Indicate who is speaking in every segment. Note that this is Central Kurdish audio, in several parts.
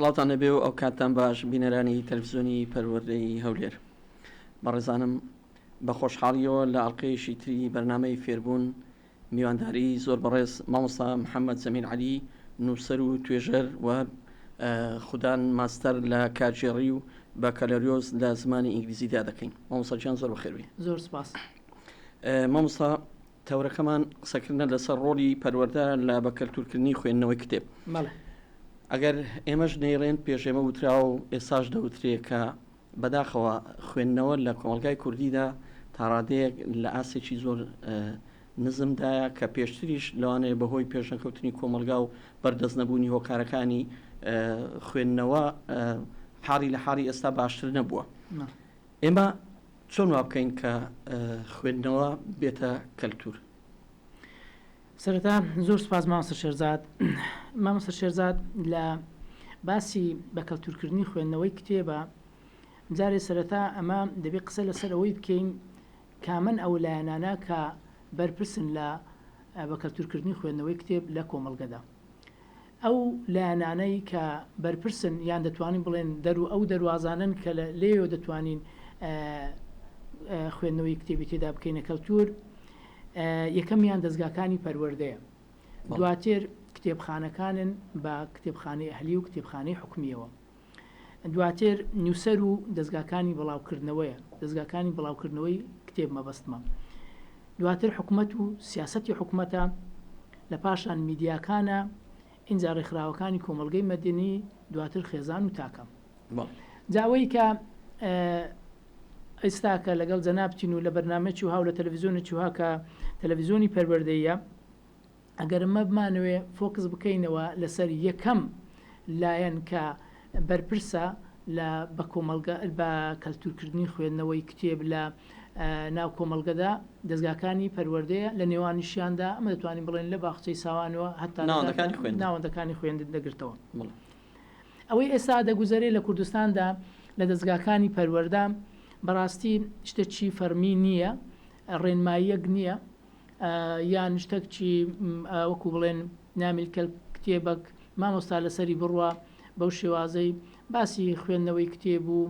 Speaker 1: سڵاتان نەبێ و ئەو کاتتان باش بینەرانی تەلەڤیزیۆنی پەروەردەی هەولێر. بەڕێزانم بە خۆشحاڵیەوە لە ئەڵقەیەشی تری بەرنامەی فێربوون میوانداری زۆر بەڕێز مامۆستا محەممەد زەمین عەلی، نووسەر و توێژەر و خوددان ماستەر لە کاتژێڕی و بەکەلەریۆز لە زمانی ئینگلیزیدا دەکەین. مامۆستاجیان زۆر بەخێر بێ.
Speaker 2: زۆر سپاس.
Speaker 1: مامۆستا تەورەکەمان قسەکردنە لەسەر ڕۆلی پەروەردە لە بەکەلتورکردنی خوێندنەوەی کتێب. ئەگەر ئێمەش نەیڕێن پێشێمە وترا و ئێساش دەوترێت کە بەداخەوە خوێندنەوە لە کۆمەلگای کوردیدا تاڕادەیەک لە ئاسێکی زۆر نزمدایە کە پێشتریش لەوانەیە بەهۆی پێشنەکەوتنی کۆمەلگا و بەردەست نەبوونی هۆکارەکانی خوێندنەوە حاڵی لە حاڵی ئێستا باشتر نەبووە. ئێمە چۆن وا بکەین کە خوێندنەوە بێتە کەلتور؟
Speaker 2: سەرەتا زۆر سپاس مامۆستا شێرزاد. مامۆستا شێرزاد لە باسی بە کەلتورکردنی خوێندنەوەی کتێبە جارێ سەرەتا ئەمە دەبێت قسە لەسەر ئەوەی بکەین کامەن ئەو لایەنانە کە بەرپرسن لە بە کەلتورکردنی خوێندنەوەی کتێب لە کۆمەلگەدا. ئەو لایەنانەی کە بەرپرسن یان دەتوانین بڵێن ئەو دەواازانن کە لێوە دەتوانین خوێندنەوەی کتێبی تێدا بکەینە کەلتور. یەکەمیان دەستگاکانی پەروەردەیە، دواتر کتێبخانەکانن بە کتێبخانەی ئەهلی و کتێبخانەی حکومیەوە، دواتر نووسەر و دەستگاکانی بڵاوکردنەوەیە، دەستگاکانی بڵاوکردنەوەی کتێب مەبەستمە، دواتر حکوومەت و سیاسەتی حکوومەتە، لە پاشان میدیاکانە، ئینجا ڕێکخراوەکانی کۆمەلگەی مەدەنی، دواتر خێزان و تاکەم. جاوەی کە ئێستاکە لەگەڵ جەنابچین و لە بەرنامەی وها و لە تەلەڤیزیۆنی وها کە تەلەڤیزیۆنی پەروەردەیە، ئەگەر ئەمە بمانەوێ فۆکس بکەینەوە لەسەر یەکەم لایەن کە بەرپرسە لە بە کۆمەلگا بە کەلتورکردنی خوێندنەوەی کتێب لە ناو کۆمەلگەدا، دەستگاکانی پەروەردەیە لە نێوانیشیاندا ئەمە دەتوانین بڵێن لە باخچەی ساوانەوە هەتا ناوەندەکانی خوێندن دەگرتەوە. ئەوەی ئێستا دەگوزارێت لە کوردستاندا لە دەستگاکانی پەروەردە بەڕاستی شتێکی فەرمی نییە، ڕێنماییەک نییە، یان شتێکی وەکو بڵێن نامیلکە کتێبەک مامۆستا لەسەری بڕوە بەو شێوازەی باسی خوێندنەوەی کتێب و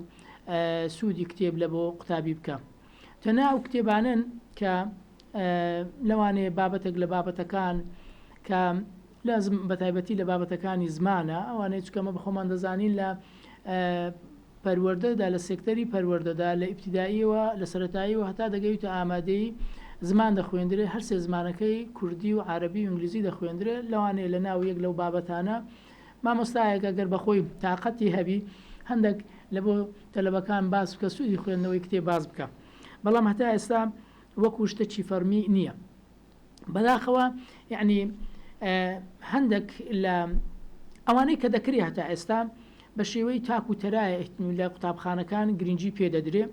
Speaker 2: سوودی کتێب لە بۆ قوتابی بکە. تەناو کتێبانن کە لەوانەیە بابەتێک لە بابەتەکان کە لازم بەتایبەتی لە بابەتەکانی زمانە، ئەوانەیە چکەمە بەخۆمان دەزانین لە پەروەردەدا لە سێکتەری پەروەردەدا لە ئیبتیداییەوە لە سەرەتاییەوە هەتا دەگەویتە ئامادەی زمان دەخوێندرێت، هەر سێ زمانەکەی کوردی و عەرەبی و ئینگلیزی دەخوێندرێت. لەوانەیە لە ناو یەک لەو بابەتانە مامۆستایەکە گەر بەخۆی تااقەتی هەبی هەندێک لە بۆ تەلەبەکان باس بکە، سوودی خوێندنەوەی کتێب باز بکە، بەڵام هەتا ئێستا وەکو شتێکی فەرمی نییە. بەداخەوە یعنی هەندێک لە ئەوانەی کە دەکری هەتا ئێستا بە شێوەی تاک و تەرایە لە قوتابخانەکان گرنگی پێ دەدرێت،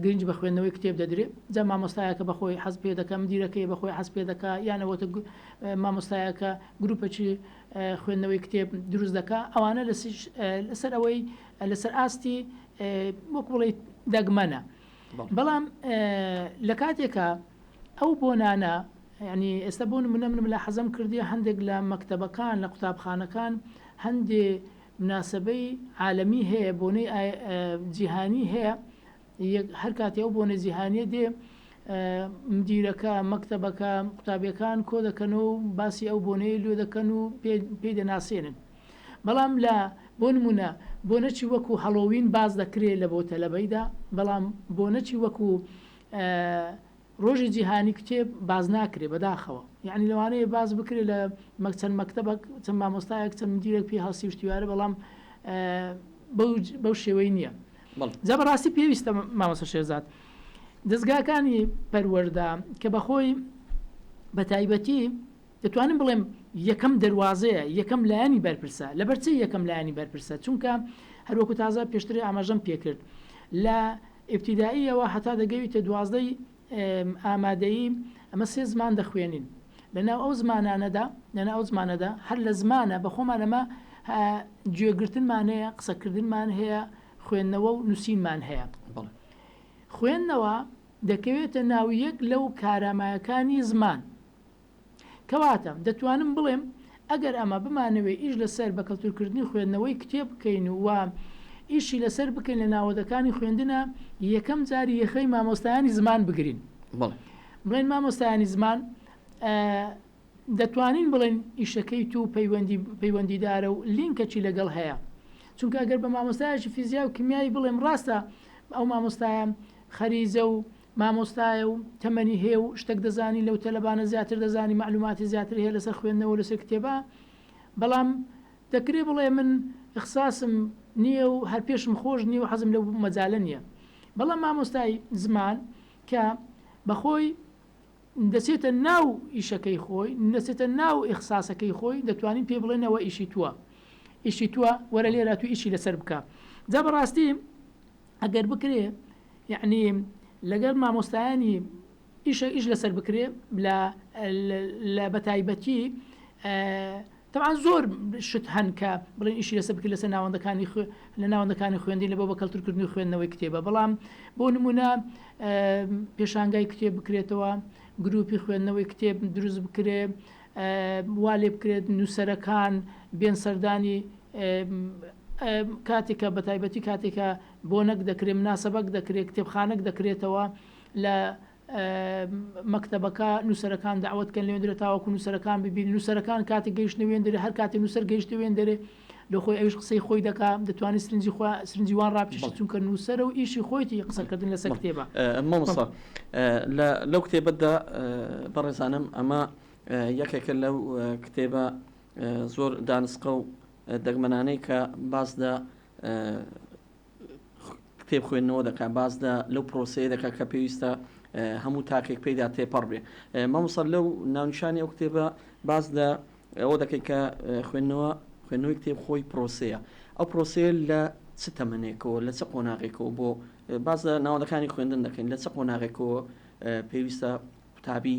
Speaker 2: گرنج بە خوێندنەوەی کتێب دەدرێت. جا مامۆستایەکە بەخۆی حەز پێ دەکە، مدیرەکەی بەخۆی حەز پێ دەکە، یانەوەتە مامۆستایەکە گروپەکی خوێندنەوەی کتێب دروست دەکە. ئەوانە لەسەر ئەوەی لەسەر ئاستی وەک بڵێ دەگمەنە. بەڵام لە کاتێکە ئەو بۆنانە، ینی ئێستا بۆ نمونە من لە حەزم کردی هەندێک لە مەکتەبەکان لە قوتابخانەکان هەندێ مناسبەی عالەمی هەیە، بۆنەی جیهانی هەیە، هەر کاتی ئەو بۆنە جیهانیە دێ مدیرەکە مەکتەبەکە قوتابیەکان کۆ دەکەن و باسی ئەو بۆنەی لێ دەکەن و پێی دەناسێنن. بەڵام لە بۆ نمونە بۆنەچی وەکو هەڵۆوین باز دەکرێت لە بۆ تەلەبەیدا، بەڵام بۆنەچی وەکو ڕۆژی جیهانی کتێب باز ناکرێت بەداخەوە. یعنی لەوانەیە باز بکرێت لە چەند مەکتەبەک چەند مامۆستایەک چەند مدیرێک پێی هەڵسی شتیوارە، بەڵام بەو شێوەی نییە. جا بەڕاستی پێویستە مامۆستا شێرزاد دەستگاکانی پەروەردە کە بەخۆی بە تایبەتی دەتوانم بڵێم یەکەم دەواازەیە، یەکەم لایەنی بەرپرسە. لەبەرچی یەکەم لایەنی بەرپرسە؟ چونکە هەروەکو تازە پێشتری ئاماژەم پێکرد لە ئیبتیداییەوە هەتا دەگەویتە 12 ئامادەیی ئەمە سێ زمان دەخوێنین. لەناو ئەو زمانەدا هەر لە زمانە بە خۆمان ئەمە گوێگرتنمان هەیە، قسەکردنمان هەیە، خوێندنەوە و نووسینمان هەیە. خوێندنەوە دەکەوێتە ناو یەک لەو کارامایەکانی زمان. کەواتە دەتوانم بڵێم ئەگەر ئەمە بمانەوێت ئیش لەسەر بە کەلتورکردنی خوێندنەوەی کتێب بکەین و ئیشی لەسەر بکەین لە ناوەدەکانی خوێندنە یەکەم جاری یەخەی مامۆستایانی زمان بگرین بڵێن مامۆستایانی زمان دەتوانین بڵێن ئیشەکەی تو پەیوەندیدارە و لینکەچی لەگەڵ هەیە چونکە ئەگەر بە مامۆستایەکی فیزیا و کیمیایی بڵێم ڕاستە ئەو مامۆستایە خەریزە و مامۆستایە و تەمەنی هەیە و شتێک دەزانی لەو تەلەبانە زیاتر دەزانی معلوماتی زیاتر هەیە لەسەر خوێندنەوە لەسەر کتێبە بەڵام دەکرێت بڵێ من اخساسم نییە و هەر پێشم خۆش نییە و حەزم لەو مەجالە نییە بەڵام مامۆستای زمان کە بەخۆی دەچێتە ناو ئیشەکەی خۆی دەچێتە ناو اخساسەکەی خۆی دەتوانین پێ بڵێنەوە ئیشی تووە وەرە لێرە تو ئیشی لەسەر بکە جا بەڕاستی ئەگەر بکرێ یعنی لەگەڵ مامۆستایانی ئیش لەسەر بکرێ لە بەتایبەتی طبعا زۆر شت هەن کە بڵێن ئیشی لەسەر بکرێت لەسەر لە ناوەندەکانی خوێندی لە بۆ بە کەلتورکردنی خوێندنەوەی کتێبە بەڵام بۆ نمونە پێشانگای کتێب بکرێتەوە گروپی خوێندنەوەی کتێب دروست بکرێ وا لێ بکرێت نووسەرەکان بێن سەردانی کاتێکە بەتایبەتی کاتێکە بۆ نەک دەکرێت مناسەبەک دەکرێت کتێبخانەك دەکرێتەوە لە مەکتەبەکە نووسەرەکان داوەتکەن لێن درێت تاوەکو نووسەرەکان ببین نووسەرەکان کاتی گەیشتنەوێن دەرێ هەر کاتی نووسەر گەیشتوێن دەرێ لە خۆی ئەوش قسەی خۆی دەکا دەتوانێت سرنجیوان ڕابچیش چونکە نووسەرە و ئیشی خۆیتی قسەکردن لەسەر کتێبە
Speaker 1: مامۆستا لەو کتێبەتدا بەڕێزانم ئەمە یەکێکە لەو کتێبە زۆر دانسقە و دەگمەنانەی کە باسدا کتێب خوێندنەوە دەکات باسدا لەو پرۆسەیە دەکات کە پێویستە هەموو تاکێک پێیدا تێپەڕ بێ مامۆستا لەو ناونیشانی ئەو کتێبە باسدا ئەوە دەکەی کە خوێندنەوەی کتێب خۆی پرۆسەیە ئەو پرۆسەیە لە چ تەمەنێکەوە لە چ قۆناغێکەوە بۆ بازە ناوەندەکانی خوێندن دەکەین لە چ قۆناغێکەوە پێویستە قوتابی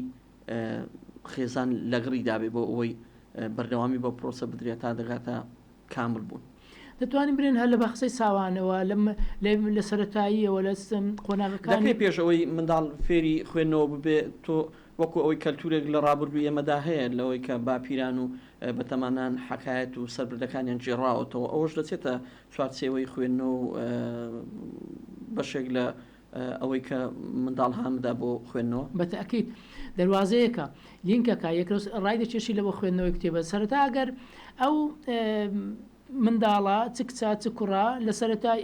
Speaker 1: خێزان لەگڕی دابێ بۆ ئەوەی بەردەوامی بۆ پرۆسە بدرێت تا دەگاتە کامل بوون
Speaker 2: دەتوانین برێن هەر لە بەخسەی ساوانەوە لە سەرەتاییەوە لە قۆناغەکانی
Speaker 1: پێش ئەوەی منداڵ فێری خوێندنەوە ببێ تۆ وەکو ئەوەی کەلتورێک لە ڕابردوو ئێمەدا هەیە لەوەی کە باپیران و بەتەمانان حەکایەت و سەربردەکانیان جێڕاوەتەوە ئەوەش دەچێتە چوارچێوەی خوێندنەوە و بەشێک لە ئەوەی کە منداڵ هەمدا بۆ خوێندنەوە
Speaker 2: بەتەکیید دەواازەیەکە لینکەکە یەکڕ ڕای دەچێشی لەوە خوێندنەوەی کتێبە سەرەتا ئەگەر ئەو منداڵە چ کچا چ کوڕا لە سەرەتای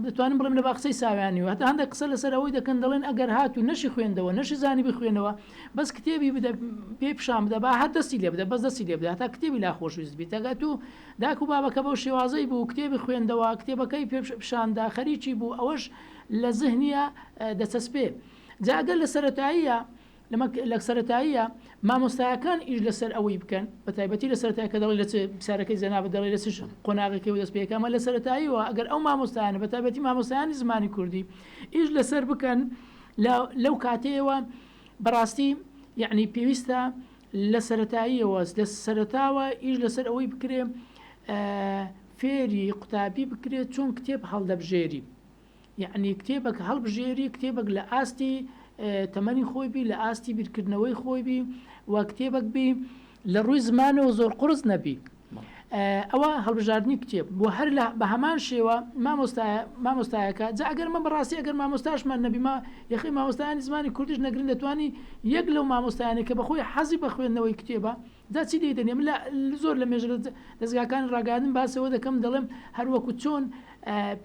Speaker 2: دەتوانم بڵێم لە باخسەی ساویانی و هەتا هەندێک قسە لەسەر ئەوەی دەکەن دەڵێن ئەگەر هات و نەشی خوێندەوە نەشی زانی بخوێنەوە بەس کتێبی بدە پێ پیشان بدە با هەر دەستی لێ بدە بەس دەستی لێ بدە تا کتێبی لا خۆشویست بیت ئەگە تو داکو بابەکە بەو شێوازەی بوو کتێبی خوێندەوە کتێبەکەی پێ پیشاندا خەریکی بوو ئەوەش لە ذهنیە دەچەسپێ جا ئەگەر لە سەرەتاییە لە سەرەتاییە مامۆستایەکان ئیش لەسەر ئەوەی بکەن بە تایبەتی لە سەرەتاییەکە دەڵی لە پرسیارەکەی زەنابە دەڵی لە قۆناغێکی و دەست پێکەمە لە سەرەتاییەوە ئەگەر ئەو مامۆستایانە بە تایبەتی مامۆستایانی زمانی کوردی ئیش لەسەر بکەن لەو کاتەیەوە بەڕاستی یعنی پێویستە لە سەرەتاییەوە لە سەرەتاوە ئیش لەسەر ئەوەی بکرێ فێری قوتابی بکرێت چۆن کتێب هەڵدەبژێری یعنی کتێبێک هەڵبژێری کتێبێک لە ئاستی تەمەنی خۆی بی لە ئاستی بیرکردنەوەی خۆی بی و کتێبێک بی لە ڕووی زمانەوە زۆر قرس نەبی ئەوە هەڵبژاردننی کتێب بۆ هەر بە هەمان شێوە مامۆستایەکە جا ئەگەر مە بەڕاستی ئەگەر مامۆستاشمان نەبی یەخی مامۆستایانی زمانی کوردیش نەگرن دەتوانی یەک لەو مامۆستایانێک کە بەخۆی حەزی بە خوێندنەوەی کتێبە دا چی دەیدەنێ من زۆر لە مێژرە دەستگاکان ڕاگادن باسەوە دەکەم دەڵێم هەروەکو چۆن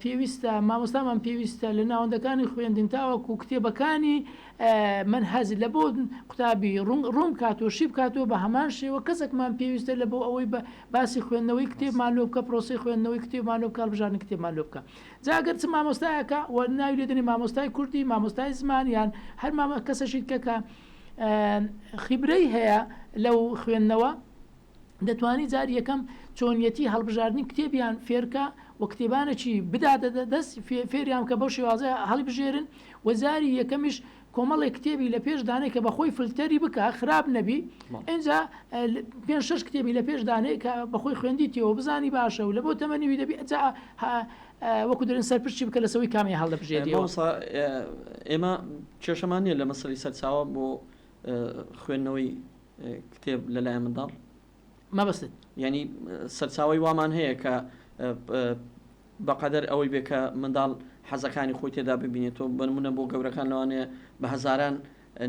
Speaker 2: پێویستە مامۆستامان پێویستە لە ناوەندەکانی خوێندن تاوەکو کتێبەکانی منهەز لە بۆ قوتابی ڕوم کاتۆ شیب کاتۆ بە هەمان شێوە کەسێکمان پێویستە لە بۆ ئەوەی باسی خوێندنەوەی کتێبمان لۆ بکە پرۆسی خوێندنەوەی کتێبمان لۆ کاربژارنی کتێبمان لۆ بکە جاگەر چ مامۆستایەکە و ناوی لێدنی مامۆستای کوردی مامۆستای زمانیان هەر کەسەشیت کەکە خیبرەی هەیە لەو خوێندنەوە دەتوانی جار یەکەم چۆنیەتی هەڵبژاردننی کتێبیان فێرکە و کتێبانێکی بدادە دەست فێریان کە بەو شێوازە هەڵبژێرن و زاری یەکەمیش کۆمەڵی کتێبی لە پێش دانەی کە بەخۆی فلتەری بکە خراپ نەبی ئینجا 5-6 کتێبی لە پێش دانەی کە بەخۆی خوێندیتەوە بزانی باشە و لە بۆ تەمەنیوی دەبی وەکو دەرن سەرپشتی بکە لە سەوەی کامی هەڵدەبژێریەوە
Speaker 1: ئێمە کێشەمان نیە لە مەسەڵی سەرچاوە بۆ خوێندنەوەی کتێب لەلایەن منداڵ
Speaker 2: مەبەستت
Speaker 1: ینی سەرچاوی وامان هەیە کە بەقەدەر ئەوەی بێ کە منداڵ حەزەکانی خۆی تێدا ببینێتەوە بنمونە بۆ گەورەکان لەوانەیە بە هەزاران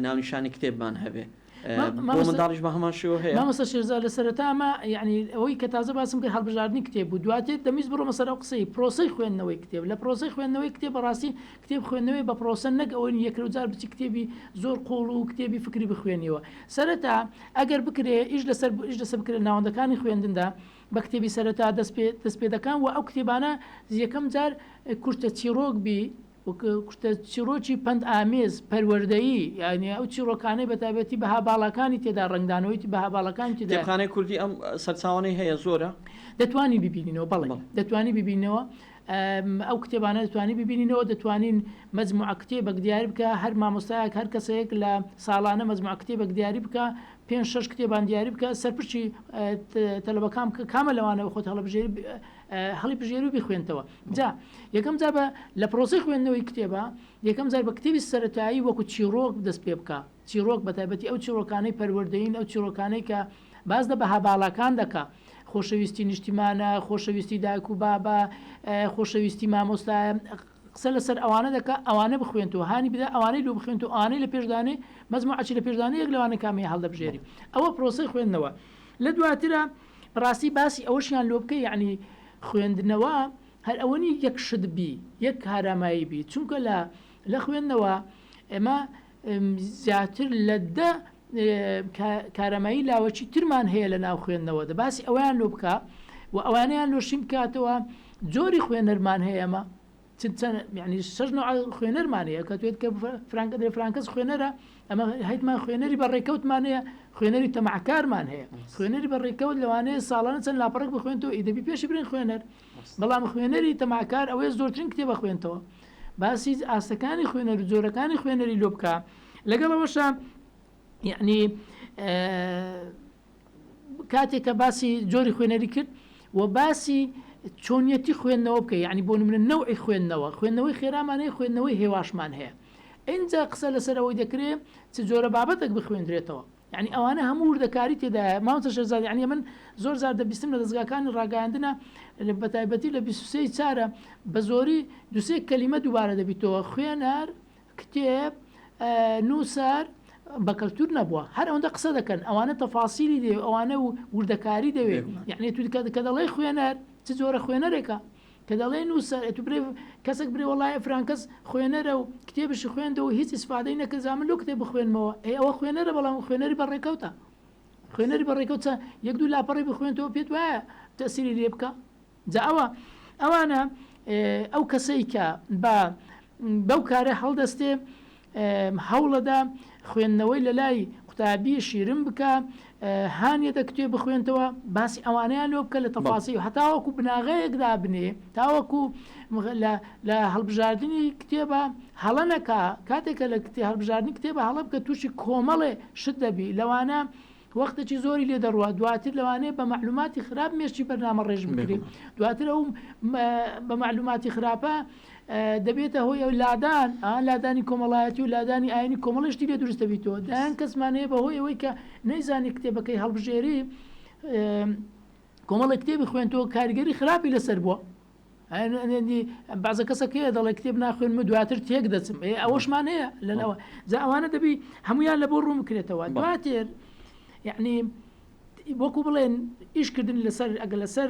Speaker 1: ناونیشانی کتێبمان هەبێ بۆ منداڵیش بە هەمان شێوە هەیە.
Speaker 2: مامۆستا شێرزاد لە سەرەتاما یعنی ئەوەی کە تازە باسم کرد هەڵبژاردننی کتێب بوو دواتر دەمیست بڕۆمە سەر ئەو قسەی پرۆسەی خوێندنەوەی کتێب لە پرۆسەی خوێندنەوەی کتێب بەڕاستی کتێب خوێندنەوەی بە پرۆسە نەک ئەوەی یەکجار بچی کتێبی زۆر قوڵ و کتێبی فکری بخوێنیەوە سەرەتا ئەگەر بکرێ ئیش لەسەر بکرێت ناوەندەکانی خوێندندا بە کتێبی سەرەتا دەست پێ دەکەن و ئەو کتێبانە یەکەم جار کورتە چیرۆک بی کوشتە چیرۆکی پند ئامێز پەروەردەیی یعنی ئەو چیرۆکانەی بەتابەتی بەها باڵەکانی تێدا ڕنگدانەوەی بەها باڵەکانی تێدا
Speaker 1: کتێبخانەی کوردی ئەم سەرچاوانەی هەیە زۆرە
Speaker 2: دەتوانی ببینینەوە بەڵێ دەتوانی ببینەوە ئەو کتێبانە دەتوانی ببینینەوە دەتوانین مەجموعە کتێبێک دیاری بکە هەر مامۆستایەک هەر کەسەیەک لە ساڵانە مەجموعە کتێبێک دیاری بکە 5-6 کتێبان دیاری بکە سەرپشتی تەلەبەکان کامە لەوانەوە خۆت هەڵی بژێری و بخوێنتەوە جا یەکەم جار بە لە پرۆسی خوێندنەوەی کتێبە یەکەم جار بە کتێبی سەرەتایی وەکو چیرۆک دەست پێ بکە چیرۆک بەتایبەتی ئەو چیرۆکانەی پەروەردەین ئەو چیرۆکانەی کە باز دە بە هەباڵەکان دەکا خۆشەویستی نیشتیمانە خۆشەویستی دایک و بابە خۆشەویستی مامۆستایە قسە لەسەر ئەوانە دەکە ئەوانە بخوێنەوە هانی بدا ئەوانەی لۆ بخوێنەوە ئەوانەی لە پێشدانێ مەزموعەی لە پێشدانێ یەک لەوانە کامی هەڵدەبژێری ئەوە پرۆسی خوێندنەوە لە دواترە ڕاستی باسی ئەوەشیان لۆ بکە یعنی خوێندنەوە هەر ئەوەنی یەک شتبی یەک هارامایی بی چونکە لە خوێندنەوە ئێمە زیاتر لە دە کارەمایی لاوەچی ترمان هەیە لە ناو خوێندنەوە دە باسی ئەویان لۆ بکە و ئەوانیان لۆشیم بکاتەوە جۆری خوێنەرمان هەیە ئەمە ینی 6 خوێنەرمانەیە کە توێت کە فرانکەس خوێنەرە ئەمە هەیتمان خوێنەری بەڕێکەوتمانەیە خوێنەری تەماعکارمان هەیە خوێنەری بەڕێکەوت لەوانەیە ساڵانە چەند لاپەڕک بخوێنەوە ئیدەبی پێشی برین خوێنەر بەڵام خوێنەری تەماعکار ئەوەیە زۆرترین کتێبە خوێنتەوە باسی ئاستەکانی خوێنەر و جۆرەکانی خوێنەری لۆ بکە لەگەڵەوەشە یعنی کاتێک کە باسی جۆری خوێنەری کرد و باسی چۆنیەتی خوێندنەوە بکە یعنی بۆ منە نەوعی خوێندنەوەی خێرامانەیە خوێندنەوەی هێواشمان هەیە اینجا قسە لەسەرەوەی دەکرێت چ جۆرە بابەتێک بخوێندرێتەوە یعنی ئەوانە هەموو وردەکاری تێدایە ماوەتە شەرزاد یعنی من زۆر زار دەبیستم لە دەستگاکانی ڕاگەاندنە بەتایبەتی لە 23 چارە بە زۆری دوسێ کەلیمە دووبارە دەبیتەوە خوێنەر کتێب نووسەر بە کەلتور نەبووە هەر ئەوەندە قسە دەکەن ئەوانە تەفاسیلی دێ ئەوانە و وردەکاری دەوێت یعنی تو کە دەڵێ خوێنەر چ جۆرە خوێنەرێکە کە دەڵێ نووسەر تو برێ کەسێک برێ وڵای فرانکەس خوێنەرە و کتێبشی خوێندەوە هیچ ئیسفادەی نەکە زانم لەو کتێب بخوێنمەوە ئەوە خوێنەرە بەڵام خوێنەری بەڕێکەوتە خوێنەری بەڕێکەوتە یەک دوو لاپەڕی بخوێنەوە پێت وایە تەسیری لێ بکە جا ئەوانە ئەو کەسەی کە بەو کارە هەڵدەستێ هەوڵەدا خوێندنەوەی لە لای قوتابی شیرن بکە هانیەتە کتێب بخوێنتەوە باسی ئەوانیان لۆ بکە لە تەفاسی و هەتاوەکو بناغەیەکدا بنێ تاوەکو لە هەڵبژاردننی کتێبە هەڵە نەکا کاتێکە لە هەڵبژاردننی کتێبە هەڵە بکە تووشی کۆمەڵێ شت دەبی لەوانە وەختێکی زۆری لێ دەڕوە دواتر لەوانەیە بە معلوماتی خراپ مێشتی بەرنامە ڕێژ بکرێت دواتر ئەو بە معلوماتی خراپە دەبێتە هۆی ئەو لادانی کۆمەڵایەتی و لادانی ئاینی کۆمەڵشتی لێ دروست دەبیتەوە دایان کەسمانەیە بەهۆی ئەوەی کە نەیزانی کتێبەکەی هەڵبژێری کۆمەڵی کتێبی خوێنتەوە کاریگەری خراپی لەسەر بووە بازە کەسەکەیە دەڵێ کتێب ناخوێنمە دواتر تێک دەچم ئەوەشمان هەیە لەنەوە جا ئەوانە دەبی هەمویان لە بۆ ڕوون بکرێتەوە دواتر یعنی وەکو بڵێن ئیشکردن لەسەر ئەگە لەسەر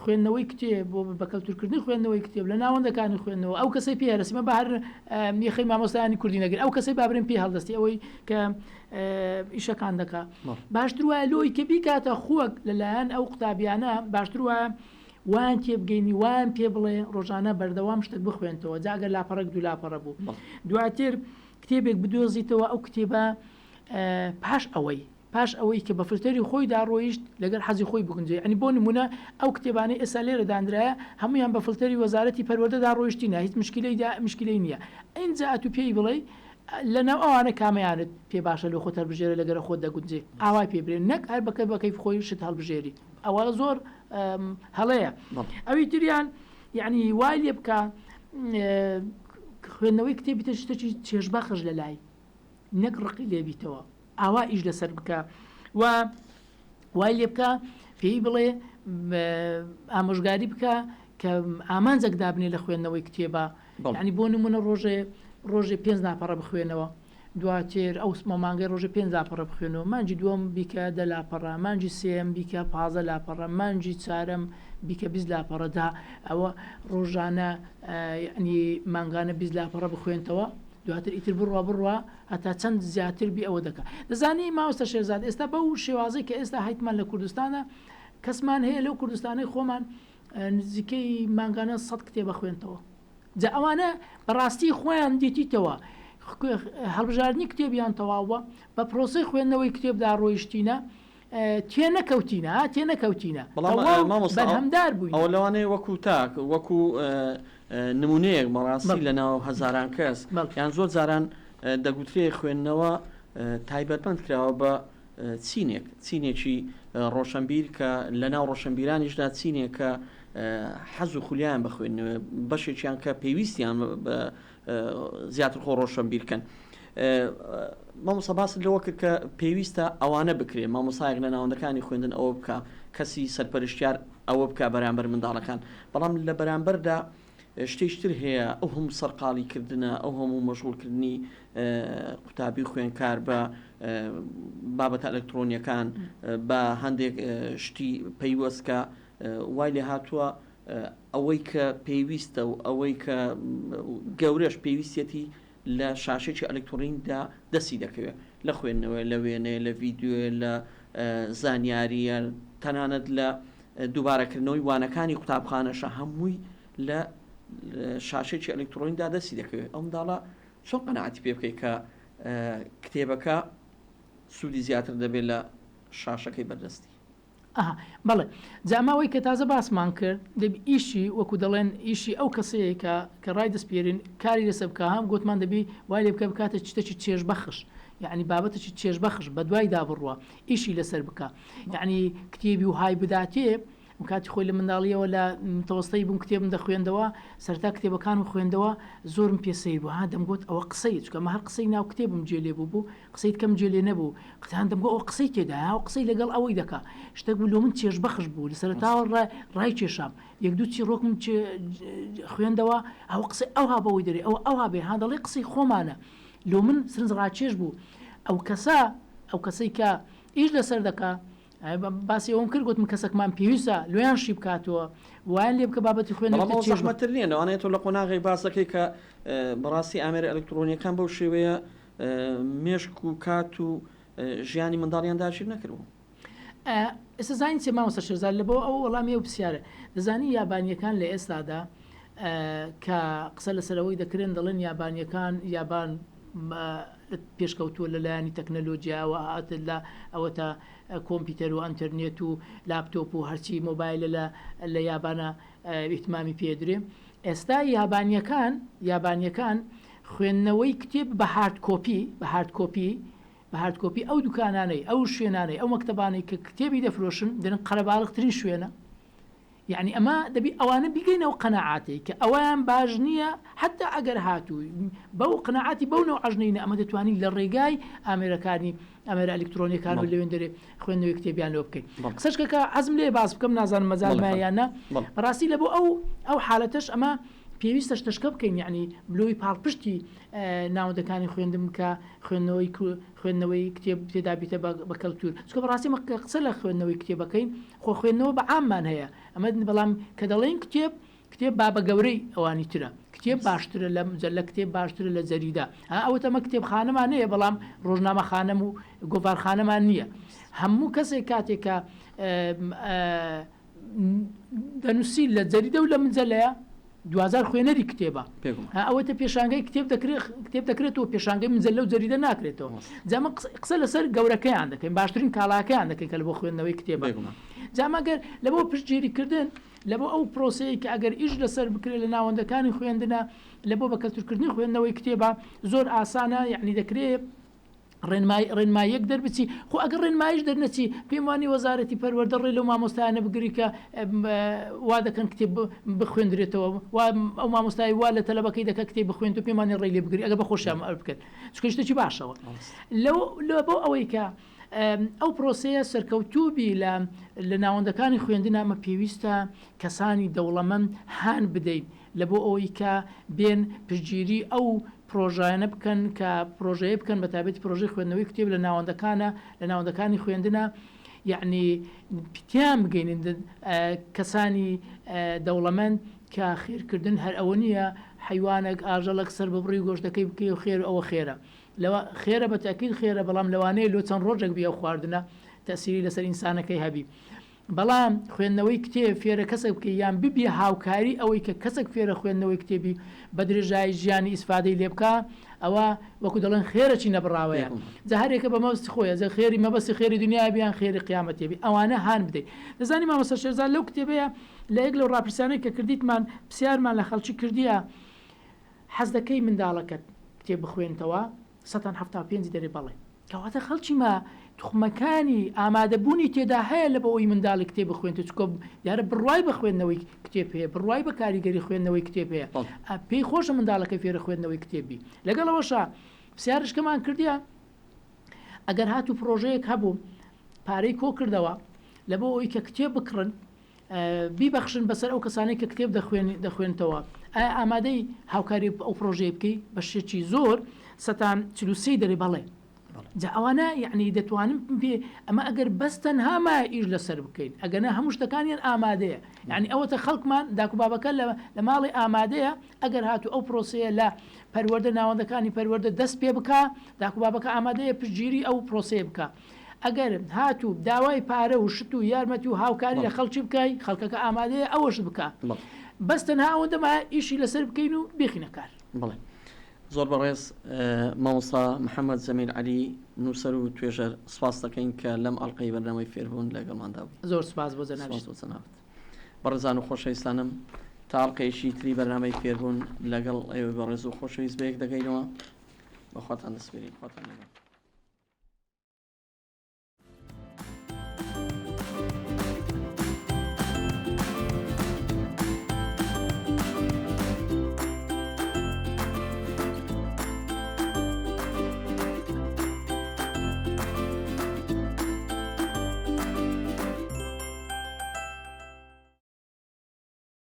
Speaker 2: خوێندنەوەی کتێب بۆ بەکەلتورکردنی خوێندنەوەی کتێب لە ناوەندەکانی خوێندنەوە ئەو کەسەی پێرسمە بە هەر میخەی مامۆستایانی کوردی نەگەر ئەو کەسەی بابرین پێ هەڵدەستی ئەوەی کە ئیشەکان دەکا باشتر وایە لۆی کە بیکاتە خووەک لەلایەن ئەو قوتابیانە باشتر وایە وان تێبگەینی وان پێ بڵێ ڕۆژانە بەردەوام شتێک بخوێنتەوە جاگەر لاپەڕێک دوو لاپەڕە بوو دواتر کتێبێک بدۆزیتەوە ئەو کتێبە پاش ئەوەی کە بە فلتەری خۆی داڕۆیشت لەگەر حەزی خۆی بگونجێ ئەنی بۆ نمونە ئەو کتێبانەی ئێستا لێرە دانرایە هەمویان بە فلتەری وەزارەتی پەروەردە داڕۆیشتینە هیچ مشکلەی نییە ئینجا ئەتو پێی بڵێ لەناو ئەوانە کامیانت پێ باشە لە خۆت هەڵبژێرە لەگەرە خۆت دەگونجێ ئاوای پێبرێن نەک هەر بەکەی خۆی شت هەڵبژێری ئەوە زۆر هەڵەیە ئەوی تریان یعنی وای لێ بکە خوێندنەوەی کتێبی شتێکی چێژبەخش لە لای نەک ڕقی لێبیتەوە ئاوا ئیش لەسەر بکە و وای لێ بکە پێی بڵێ ئامۆژگاری بکە کە ئامانجێک دابنێ لە خوێندنەوەی کتێبە ینی بۆ نمونە ڕۆژێ 5 لاپەڕە بخوێنەوە دواتر ئەو مامانگەی ڕۆژە 5 لاپەڕە بخوێنەوە مانجی دووەم بیکە 10 لاپەڕە مانجی سێم بیکە 15 لاپەڕە مانجی چارەم بیکە 20 لاپەڕەدا ئەوە ڕۆژانە ینی مانگانە 20 لاپەڕە بخوێنتەوە دواتر ئیتر بڕوا هەتا چەند زیاتر بی ئەوە دەکات دەزانی ماوەستە شێرزاد ئێستا بەو شێوازەی کە ئێستا هایتمان لە کوردستانە کەسمان هەیە لەو کوردستانەی خۆمان نزیکەی مانگانە 100 کتێبە خوێنتەوە جا ئەوانە بەڕاستی خۆیان دیتیتەوە هەڵبژاردننی کتێبیان تەواوە بە پرۆسی خوێندنەوەی کتێبدا ڕۆیشتینە تێنەکەوتینە بەرهەمدار بووین
Speaker 1: ئەو لەوانەیە وەکو تاک وەکو نمونەیەک مەڕاستی لە ناو هەزاران کەس یان زۆر جاران دەگوترێ خوێندنەوە تایبەتمەند کراوە بە چینێکی ڕۆشنبیر کە لە ناو ڕۆشنبیرانیشدا چینێک کە حەز و خولیان بخوێنەوە بەشێکیان کە پێویستیان زیاتر خۆ ڕۆشنبیرکەن مامۆستا باست لەوە کرد کە پێویستە ئەوانە بکرێن مامۆسایەک لە ناوەندەکانی خوێندن ئەوە بکە کەسی سەرپەرشتیار ئەوە بکە بەرامبەر منداڵەکان بەڵام لە بەرامبەردا شتێشتر هەیە ئەو هەموو سەرقاڵیکردنە ئەو هەموو مەشغوڵکردنی قوتابی خوێنکار بە بابەتە ئەلکترۆنیەکان بە هەندێک شتی پەیوەستکە وای لێ هاتووە ئەوەی کە پێویستە و ئەوەی کە گەورەش پێویستەتی لە شاشێکی ئەلکترۆنیدا دەستی دەکەوێت لە خوێندنەوە لە وێنەیە لە ڤیددیۆ لە زانیاریە تەنانەت لە دووبارەکردنەوەی وانەکانی قوتابخانەشە هەمووی لە شاشێکی ئەلکترۆنیدا دەستی دەکەوێت ئەم داڵە چۆن قەنەعەتی پێ بکەیت کە کتێبەکە سوودی زیاتر دەبێت لە شاشەکەی بەردەستی
Speaker 2: بەڵێ جاماوەی کە تازە باسمان کرد دەبی ئیشی وەکو دەڵێن ئیشی ئەو کەسەیەکە کە ڕای دەستپێرین کاری لەسەر بکە هەم گوتمان دەبی وای لێ بکە بکاتە چتێکی چێژبەخش یعنی بابەتێکی چێژبەخش بە دوای دابڕوە ئیشی لەسەر بکە یعنی کتێبی و های بداتێ کاتی خۆی لە منداڵیەوە لە تەوەستەی بووم کتێبم دەخوێندەوە سەرتا کتێبەکان و خوێندەوە زۆرم پێسەیر بوو ها دەمگوت ئەوە قسەی چکەمە هەر قسەی ناو کتێبم جێلێ بوو قسەی کەم جێلێ نەبوو قتان دەمگو ئەو قسەی تێدا و قسەی لەگەڵ ئەوەی دەکا شتێک بوو لۆ من چێژبەخش بوو لە سەرتاوە ڕای کێشام یەک دوو چی ڕۆکم خوێندەوە ئەو قسەی ئەوها بەوەی دەرێ ئەوها بێ ها دەڵێ قسەی خۆمانە لۆ من سرنج ڕاکێش بوو ئەو کەسەی کە ئیش لەسەر دەکا باسی ئەوم کرد گوتم کەسێکمان پێویستە لۆیان شی بکاتەوە وایان لێ بکە بابەتی
Speaker 1: خوێنەوەمەتر نیە ئەوانێت تۆ لە قۆناغی باسەکەی کە بەڕاستی ئامێرە ئەلکترۆنیەکان بەو شێوەیە مێشک و کات و ژیانی منداڵیان داگیر نەکردبوو
Speaker 2: ئێستا زانی چێ مامۆستا شێرزاد لە بۆ ئەو وەڵامی ئەو پرسیارە دەزانی یابانیەکان لە ئێستادا کە قسە لەسەرەوەی دەکرێن دەڵێن یابانیەکان یابان پێشکەوتووە لەلایەنی تەکنەلۆجیاوە هاتە لە ئەوە تا کۆمپیوتەر و ئەنتەرنێت و لاپتۆپ و هەرچی مۆبایلە لە یابانە ئیحتیمامی پێدرێ ئێستا یابانیەکان خوێندنەوەی کتێب بە هارد کۆپی ئەو دوکانانەی ئەو شوێنانەی ئەو مەکتەبانەی کە کتێبی دەفرۆشن دەن قەرەباڵغترین شوێنە یعنی ئەمە دەبی ئەوانە بیگەینەوە قەنەعاتی کە ئەویان باش نییە حتا ئەگەر هاتووی بەو قەنەعاتی بەو نەوە عەژنینە ئەمە دەتوانین لە ڕێگای ئامێرەکانی ئەمێرە ئەلکترۆنیەکان و لەوێن دەرێ خوێندنەوەی کتێبیان لێ بکەین قسەشکە حەزم لێ باس بکەم نازانم مەزانمایانە ڕاستی لە بۆ ئەو حالەتەش ئەمە پێویستە شتەشکە بکەین یعنی بلۆی پاڵپشتی ناوەندەکانی خوێندم کە خوێندنەوەی کتێب تێدا بیتە بە کەلتور چکە بەڕاستی قسە لە خوێندنەوەی کتێبەکەین خۆ خوێندنەوە بە عاممان هەیە ئەمە بەڵام کە دەڵێن کتێب بابە گەورەی ئەوانی ترە کتێب باشترە لە مجلە کتێب باشترە لە جەریدا ئەوە تەمە کتێبخانەمان هەیە بەڵام ڕۆژنامەخانەم و گۆڤارخانەمان نییە هەموو کەسێک کاتێکە دەنووسی لە جەریدە و لە مجلەیە 2000 خوێنەری کتێبە ئەوەتە پێشانگەی کتێب دەکرێتەوە پێشانگەی مجلە و جەریدە ناکرێتەوە جامە قسە لەسەر گەورەکەیان دەکەین باشترین کاڵاکەیان دەکەین کە لە بۆ خوێندنەوەی کتێبە جامەگەر لە بۆ پشتگیریکردن لە بۆ ئەو پرۆسەیە کە ئەگەر ئیش لەسەر بکرێت لە ناوەندەکانی خوێندنە لە بۆ بە کەلتورکردنی خوێندنەوەی کتێبە زۆر ئاسانە یعنی دەکرێت ڕێنماییەک دەربچی خۆ ئەگەر ڕێنمایش دەرنەچی پێم وانی وەزارەتی پەروەردە ڕێ لەو مامۆستایانە بگری کە وا دەکەن کتێب بخوێندرێتەوە ئەو مامۆستای وا لە تەلەبەکەی دەکە کتێب بخوێن و پێمانی ڕێ لێ بگری ئەگە بە خۆشیان بکەن چکەشتێکی باشەوە لە بۆ ئەوەی کە ئەو پرۆسەیە سەرکەوتوبی لە ناوەندەکانی خوێندن ئەمە پێویستە کەسانی دەوڵەمەند هان بدەین لە بۆ ئەوەی کە بێن پشتگیری ئەو پرۆژانە بکەن کە پرۆژەیە بکەن بە تایبەتی پرۆژەی خوێندنەوەی کتێب لە ناوەندەکانی خوێندنە یعنی پتیان بگەینن کەسانی دەوڵەمەند کە خێرکردن هەر ئەوە نییە حیوانێک ئاژەڵک سەر ببڕی گۆشتەکەی بکەی و خێر ئەوە خێرە لەوە خێرە بە تاکید خێرە بەڵام لەوانەیە لۆ چەند ڕۆژێک بیا خواردنە تەسیری لەسەر ئینسانەکەی هەبی بەڵام خوێندنەوەی کتێب فێرە کەسێک بکەی یان ببیە هاوکاری ئەوەی کە کەسێک فێرە خوێندنەوەی کتێبی بە درێژایی ژیانی ئیسفادەی لێ بکە ئەوە وەکو دەڵێن خێرەی نەبڕاوەیە جا هەرێکە بە مەبەستی خۆیە جا خێری مەبەستی خێری دنیا بیان خێری قیامەتێبی ئەوانە هان بدەیت دەزانی مامۆستا شێرزاد لەو کتێبەیە لە یەک لەو ڕاپرسیانەی کە کردیتمان پرسیارمان لە خەڵکی کردیە حەز دەکەی منداڵەکەت کتێب بخوێنتەوە 175 دەرێ بەڵێ کەواتە خەڵکی ما توخمەکانی ئامادەبوونی تێدا هەیە لە بە ئەوی منداڵی کتێب بخوێنێت چکۆ دیارە بڕوای بە خوێندنەوەی کتێب هەیە بڕوای بە کاریگەری خوێندنەوەی کتێب هەیە پێی خۆشە منداڵەکە فێرە خوێندنەوەی کتێبی لەگەڵەوەشە پرسیارشکەمان کردیە ئەگەر هاتوو پرۆژەیەک هەبوو پارەی کۆ کردەوە لە بۆ ئەوی کە کتێب بکڕن بیبەخشن بەسەر ئەو کەسانەی کە کتێب دەخوێنتەوە ئامادەی هاوکاری ئەو پرۆژەیە بکەی بە شێکی زۆر 143 دەرێ بەڵێ جا ئەوانە یعنی دەتوانم پێ ئەمە ئەگەر بەستەن هاما ئیش لەسەر بکەین ئەگەنە هەموو شتەکانیان ئامادەیە یعنی ئەوەتە خەڵکمان داکوبابەکە لە ماڵی ئامادەیە ئەگەر هاتو ئەو پرۆسەیە لە پەروەردە ناوەندەکانی پەروەردە دەست پێ بکە داکوبابەکە ئامادەیە پشتگیری ئەو پرۆسەیە بکە ئەگەر هاتو داوای پارە و شت و یارمەتی و هاوکاری لە خەڵکی بکەی خەڵکەکە ئامادەیە ئەوەش بکە بەستەن هاوەندەما ئیشی لەسەر بکەین و بێخینە کار
Speaker 1: بڵێ زۆر بەڕێز مامۆستا محەممەد زەمیر عەلی نووسەر و توێژەر سپاس دەکەین کە لەم ئەڵقەی بەرنامەی فێربوون لەگەڵماندا بوو
Speaker 2: زۆر سپاس بۆ جەناب
Speaker 1: بەڕێزان و خۆشەویستانم تا ئەڵقەیەشی تری بەرنامەی فێربوون لەگەڵ ئێوە بەڕێز و خۆشەویست بەیەک دەگەینەوە بەخواتان دەسپێرین خواتان لەگەڵ